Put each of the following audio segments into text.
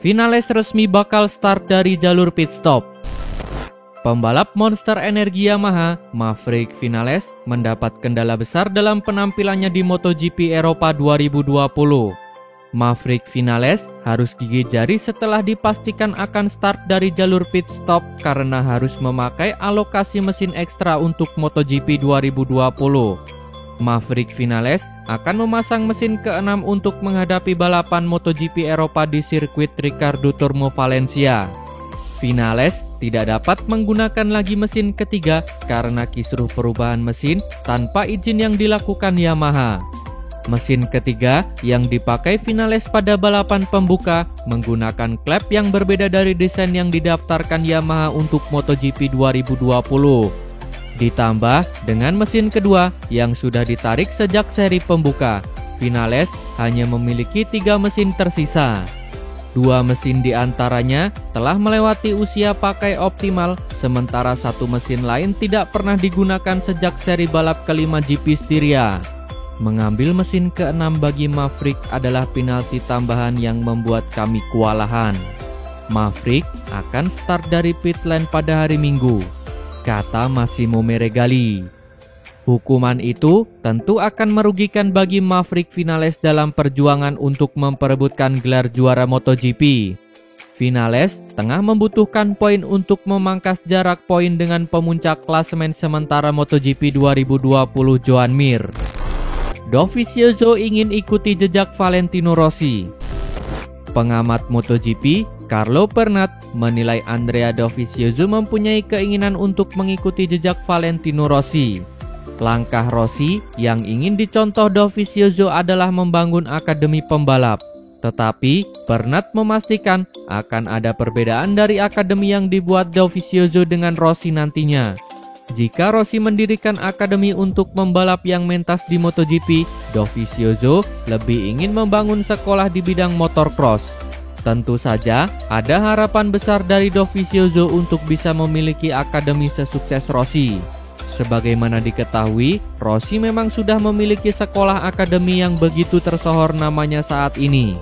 Vinales resmi bakal start dari jalur pit stop. Pembalap Monster Energi Yamaha, Maverick Vinales, mendapat kendala besar dalam penampilannya di MotoGP Eropa 2020. Maverick Vinales harus gigit jari setelah dipastikan akan start dari jalur pit stop karena harus memakai alokasi mesin ekstra untuk MotoGP 2020. Maverick Vinales akan memasang mesin ke-6 untuk menghadapi balapan MotoGP Eropa di sirkuit Ricardo Tormo Valencia. Vinales tidak dapat menggunakan lagi mesin ketiga karena kisruh perubahan mesin tanpa izin yang dilakukan Yamaha. Mesin ketiga yang dipakai Vinales pada balapan pembuka menggunakan klep yang berbeda dari desain yang didaftarkan Yamaha untuk MotoGP 2020. Ditambah dengan mesin kedua yang sudah ditarik sejak seri pembuka, Vinales hanya memiliki 3 mesin tersisa. 2 mesin diantaranya telah melewati usia pakai optimal, sementara 1 mesin lain tidak pernah digunakan sejak seri balap kelima GP Styria. Mengambil mesin ke-6 bagi Maverick adalah penalti tambahan yang membuat kami kewalahan. Maverick akan start dari pit lane pada hari Minggu, kata Massimo Meregali. Hukuman itu tentu akan merugikan bagi Maverick Vinales dalam perjuangan untuk memperebutkan gelar juara MotoGP. Vinales tengah membutuhkan poin untuk memangkas jarak poin dengan pemuncak klasemen sementara MotoGP 2020 Joan Mir. Dovizioso ingin ikuti jejak Valentino Rossi. Pengamat MotoGP Carlo Pernat menilai Andrea Dovizioso mempunyai keinginan untuk mengikuti jejak Valentino Rossi. Langkah Rossi yang ingin dicontoh Dovizioso adalah membangun akademi pembalap. Tetapi Pernat memastikan akan ada perbedaan dari akademi yang dibuat Dovizioso dengan Rossi nantinya. Jika Rossi mendirikan akademi untuk membalap yang mentas di MotoGP, Dovizioso lebih ingin membangun sekolah di bidang motorcross. Tentu saja ada harapan besar dari Dovizioso untuk bisa memiliki akademi sesukses Rossi. Sebagaimana diketahui, Rossi memang sudah memiliki sekolah akademi yang begitu tersohor namanya saat ini.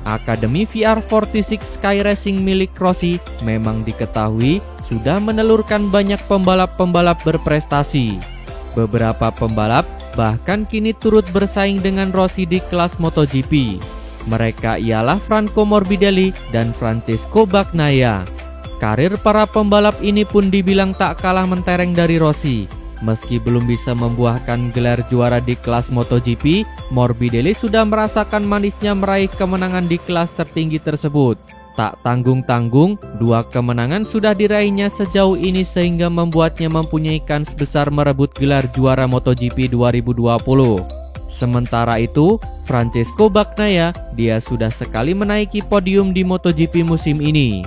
Akademi VR46 Sky Racing milik Rossi memang diketahui sudah menelurkan banyak pembalap-pembalap berprestasi. Beberapa pembalap bahkan kini turut bersaing dengan Rossi di kelas MotoGP. Mereka ialah Franco Morbidelli dan Francesco Bagnaia. Karir para pembalap ini pun dibilang tak kalah mentereng dari Rossi. Meski belum bisa membuahkan gelar juara di kelas MotoGP, Morbidelli sudah merasakan manisnya meraih kemenangan di kelas tertinggi tersebut. Tak tanggung-tanggung, 2 kemenangan sudah diraihnya sejauh ini sehingga membuatnya mempunyai kans besar merebut gelar juara MotoGP 2020. Sementara itu, Francesco Bagnaia, dia sudah sekali menaiki podium di MotoGP musim ini.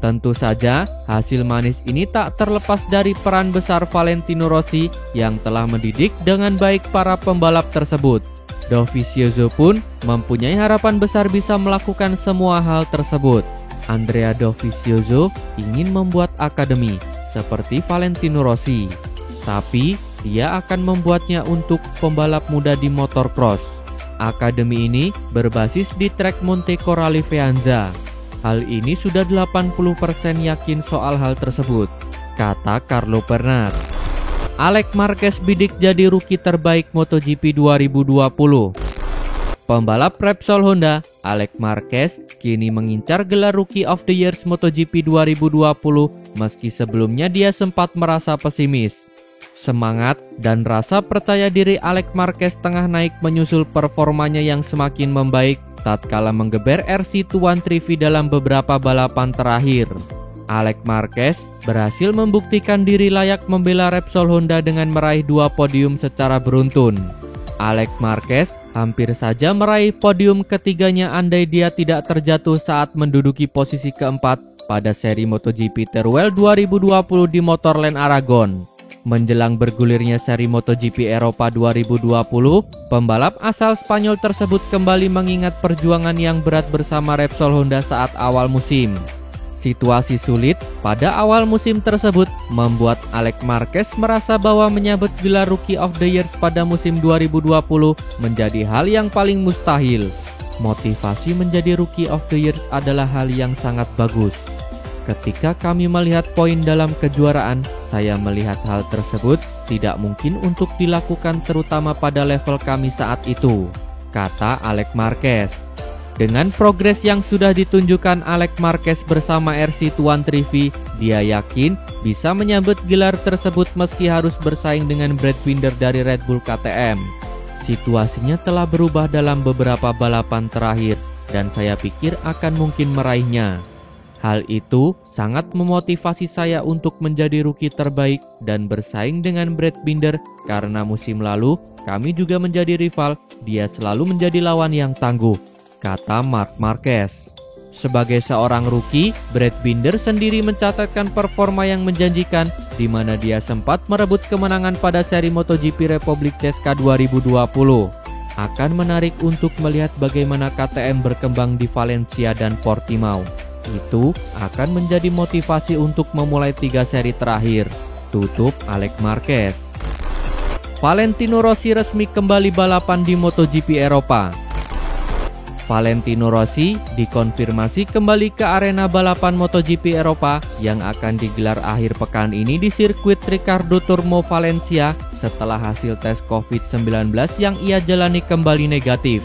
Tentu saja, hasil manis ini tak terlepas dari peran besar Valentino Rossi yang telah mendidik dengan baik para pembalap tersebut. Dovizioso pun mempunyai harapan besar bisa melakukan semua hal tersebut. Andrea Dovizioso ingin membuat akademi seperti Valentino Rossi, tapi dia akan membuatnya untuk pembalap muda di motorcross. Akademi ini berbasis di trek Monte Corrale Faenza. Hal ini sudah 80% yakin soal hal tersebut, kata Carlo Pernat. Alex Marquez bidik jadi rookie terbaik MotoGP 2020. Pembalap Repsol Honda, Alex Marquez, kini mengincar gelar Rookie of the Year MotoGP 2020 meski sebelumnya dia sempat merasa pesimis. Semangat dan rasa percaya diri Alex Marquez tengah naik menyusul performanya yang semakin membaik tatkala menggeber RC213V dalam beberapa balapan terakhir. Alex Marquez berhasil membuktikan diri layak membela Repsol Honda dengan meraih 2 podium secara beruntun. Alex Marquez hampir saja meraih podium ketiganya andai dia tidak terjatuh saat menduduki posisi keempat pada seri MotoGP Teruel 2020 di Motorland Aragon. Menjelang bergulirnya seri MotoGP Eropa 2020, pembalap asal Spanyol tersebut kembali mengingat perjuangan yang berat bersama Repsol Honda saat awal musim. Situasi sulit pada awal musim tersebut membuat Alex Marquez merasa bahwa menyabet gelar Rookie of the Year pada musim 2020 menjadi hal yang paling mustahil. Motivasi menjadi Rookie of the Year adalah hal yang sangat bagus. Ketika kami melihat poin dalam kejuaraan, saya melihat hal tersebut tidak mungkin untuk dilakukan terutama pada level kami saat itu, kata Alex Marquez. Dengan progres yang sudah ditunjukkan Alex Marquez bersama RC Tuan Trivi, dia yakin bisa menyambut gelar tersebut meski harus bersaing dengan Brad Binder dari Red Bull KTM. Situasinya telah berubah dalam beberapa balapan terakhir dan saya pikir akan mungkin meraihnya. Hal itu sangat memotivasi saya untuk menjadi rookie terbaik dan bersaing dengan Brad Binder karena musim lalu kami juga menjadi rival, dia selalu menjadi lawan yang tangguh, kata Marc Marquez. Sebagai seorang rookie, Brad Binder sendiri mencatatkan performa yang menjanjikan di mana dia sempat merebut kemenangan pada seri MotoGP Republik Česká 2020. Akan menarik untuk melihat bagaimana KTM berkembang di Valencia dan Portimao. Itu akan menjadi motivasi untuk memulai 3 seri terakhir, tutup Alex Marquez. Valentino Rossi resmi kembali balapan di MotoGP Eropa. Valentino Rossi dikonfirmasi kembali ke arena balapan MotoGP Eropa yang akan digelar akhir pekan ini di sirkuit Ricardo Tormo Valencia setelah hasil tes COVID-19 yang ia jalani kembali negatif.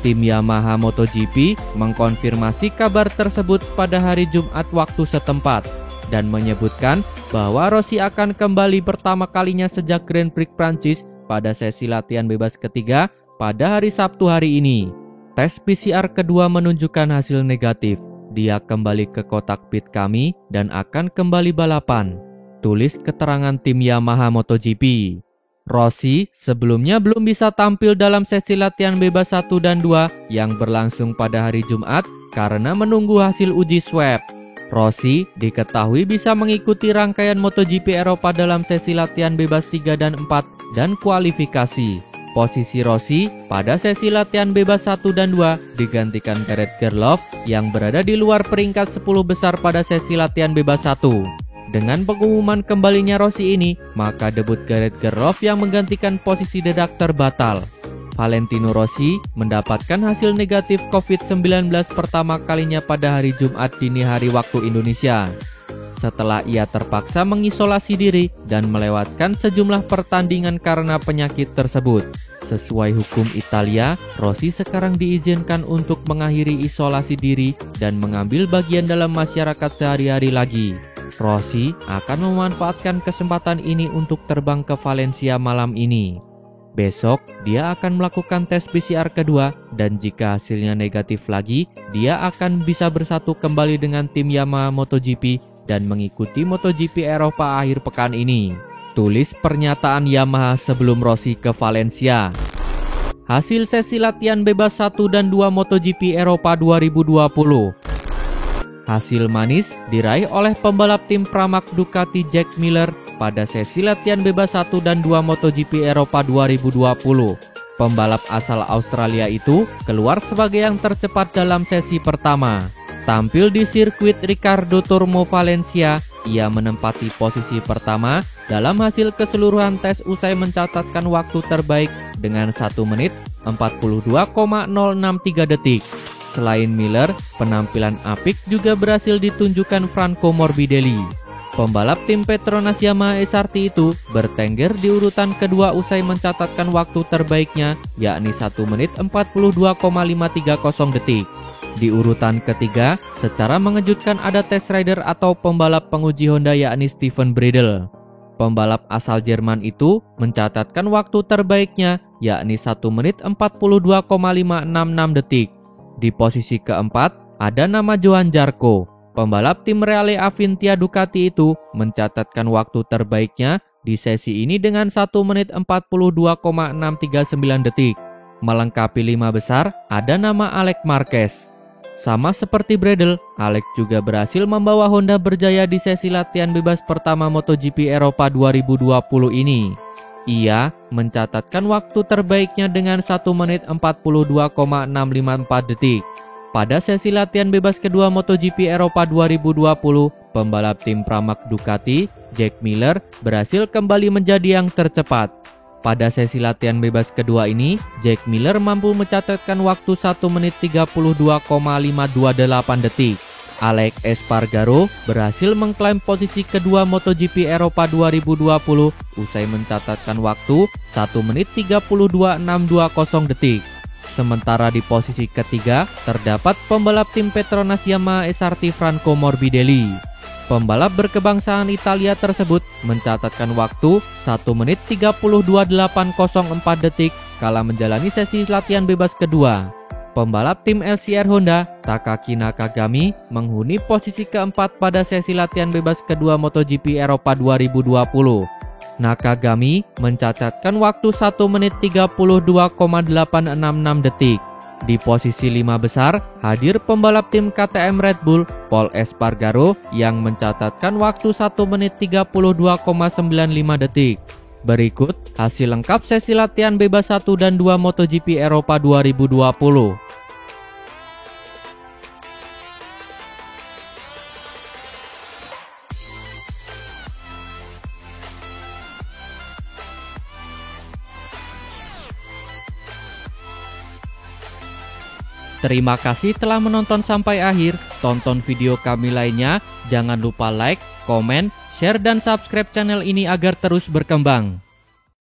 Tim Yamaha MotoGP mengkonfirmasi kabar tersebut pada hari Jumat waktu setempat dan menyebutkan bahwa Rossi akan kembali pertama kalinya sejak Grand Prix Prancis pada sesi latihan bebas ketiga pada hari Sabtu hari ini. Tes PCR kedua menunjukkan hasil negatif. Dia kembali ke kotak pit kami dan akan kembali balapan, tulis keterangan tim Yamaha MotoGP. Rossi sebelumnya belum bisa tampil dalam sesi latihan bebas 1 dan 2 yang berlangsung pada hari Jumat karena menunggu hasil uji swab. Rossi diketahui bisa mengikuti rangkaian MotoGP Eropa dalam sesi latihan bebas 3 dan 4 dan kualifikasi. Posisi Rossi pada sesi latihan bebas 1 dan 2 digantikan Gareth Gerloff yang berada di luar peringkat 10 besar pada sesi latihan bebas 1. Dengan pengumuman kembalinya Rossi ini, maka debut Gareth Gerloff yang menggantikan posisi dedak terbatal. Valentino Rossi mendapatkan hasil negatif COVID-19 pertama kalinya pada hari Jumat dini hari waktu Indonesia. Setelah ia terpaksa mengisolasi diri dan melewatkan sejumlah pertandingan karena penyakit tersebut. Sesuai hukum Italia, Rossi sekarang diizinkan untuk mengakhiri isolasi diri dan mengambil bagian dalam masyarakat sehari-hari lagi. Rossi akan memanfaatkan kesempatan ini untuk terbang ke Valencia malam ini. Besok, dia akan melakukan tes PCR kedua dan jika hasilnya negatif lagi, dia akan bisa bersatu kembali dengan tim Yamaha MotoGP dan mengikuti MotoGP Eropa akhir pekan ini. Tulis pernyataan Yamaha sebelum Rossi ke Valencia. Hasil sesi latihan bebas 1 dan 2 MotoGP Eropa 2020. Hasil manis diraih oleh pembalap tim Pramac Ducati Jack Miller pada sesi latihan bebas 1 dan 2 MotoGP Eropa 2020. Pembalap asal Australia itu keluar sebagai yang tercepat dalam sesi pertama. Tampil di sirkuit Ricardo Tormo Valencia, ia menempati posisi pertama dalam hasil keseluruhan tes usai mencatatkan waktu terbaik dengan 1 menit 42,063 detik. Selain Miller, penampilan apik juga berhasil ditunjukkan Franco Morbidelli. Pembalap tim Petronas Yamaha SRT itu bertengger di urutan kedua usai mencatatkan waktu terbaiknya, yakni 1 menit 42,530 detik. Di urutan ketiga, secara mengejutkan ada test rider atau pembalap penguji Honda yakni Steven Bradl. Pembalap asal Jerman itu mencatatkan waktu terbaiknya, yakni 1 menit 42,566 detik. Di posisi keempat, ada nama Johan Zarco. Pembalap tim Reale Avintia Ducati itu mencatatkan waktu terbaiknya di sesi ini dengan 1 menit 42,639 detik. Melengkapi 5 besar, ada nama Alex Marquez. Sama seperti Bradl, Alex juga berhasil membawa Honda berjaya di sesi latihan bebas pertama MotoGP Eropa 2020 ini. Ia mencatatkan waktu terbaiknya dengan 1 menit 42,654 detik. Pada sesi latihan bebas kedua MotoGP Eropa 2020, pembalap tim Pramac Ducati, Jack Miller, berhasil kembali menjadi yang tercepat. Pada sesi latihan bebas kedua ini, Jack Miller mampu mencatatkan waktu 1 menit 32,528 detik. Alex Espargaro berhasil mengklaim posisi kedua MotoGP Eropa 2020 usai mencatatkan waktu 1 menit 32,620 detik. Sementara di posisi ketiga terdapat pembalap tim Petronas Yamaha SRT Franco Morbidelli. Pembalap berkebangsaan Italia tersebut mencatatkan waktu 1 menit 32,804 detik kala menjalani sesi latihan bebas kedua. Pembalap tim LCR Honda, Takaki Nakagami, menghuni posisi keempat pada sesi latihan bebas kedua MotoGP Eropa 2020. Nakagami mencatatkan waktu 1 menit 32,866 detik. Di posisi 5 besar hadir pembalap tim KTM Red Bull, Pol Espargaro, yang mencatatkan waktu 1 menit 32,95 detik. Berikut hasil lengkap sesi latihan bebas 1 dan 2 MotoGP Eropa 2020. Terima kasih telah menonton sampai akhir. Tonton video kami lainnya. Jangan lupa like, komen, share, dan subscribe channel ini agar terus berkembang.